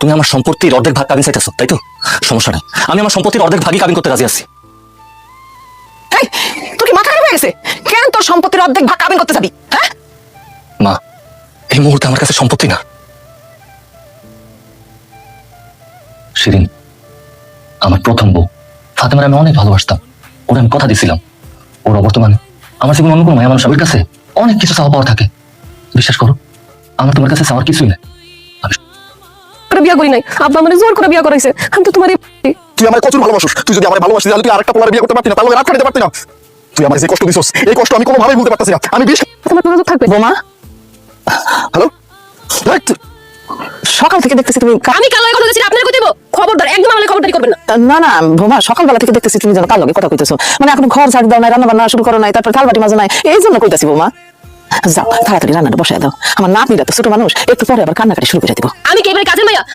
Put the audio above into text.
তুমি আমার সম্পত্তির অর্ধেক ভাগ কাবিন চাইতেছো, তাই তো? সমস্যা নেই, আমি আমার সম্পত্তির অর্ধেক ভাগই কাবিন করতে রাজি আছি। এই তোর কি মাথা খারাপ হয়ে গেছে? কেন তোর সম্পত্তির অর্ধেক ভাগ কাবিন করতে যাবি? হ্যাঁ মা, এই মুহূর্তে আমার কাছে সম্পত্তি না। শিরিন আমার প্রথম বউ, ফাতেমার আমি অনেক ভালোবাসতাম। ওর আমি কথা দিছিলাম। ওর অবর্তমানে আমার জীবন অন্য কোনো মায়া মানুষের কাছে অনেক কিছু চাওয়া পাওয়ার থাকে। বিশ্বাস করো, আমার তোমার কাছে চাওয়ার কিছুই নেই। বিয়া করি নাই, আব্বা মানে জোর করে বিয়া করাইছে। আমি তো তোমার তুই আমার কত ভালোবাসিস, তুই যদি আমার ভালোবাসিস তাহলে তুই আরেকটা পোলার বিয়ে করতে পারতি না, তার লগে রাত কাটাতে পারতি না। তুই আমার যে কষ্ট দিছস, এই কষ্ট আমি কোনোভাবেই ভুলতে পারতেছি না। আমি বিশ তোমার যোগাযোগ থাকবে। বোমা, হ্যালো, সকাল থেকে দেখতেছি তুমি আমি কাল লগে কথা বলছি, আপনার কই দেব? খবরদার, একদম আমাকে খবরদারি করবেন না। না না বোমা, সকালবেলা থেকে দেখতেছি তুমি যেন কার লগে কথা কইতেছো। মানে এখন ঘর ঝাড় দাও নাই, রান্না বান্না শুরু করো নাই, তারপর থালবাটি মাজো নাই, এই জন্য কইতাছি বোমা। যাও তাড়াতাড়ি রান্নাটা বসায় দাও। আমার নাতনিটা তো ছোট মানুষ, একটু পরে আবার কান্নাকাটি শুরু করে দিব। আমি কি এবারে কাজের মাইয়া?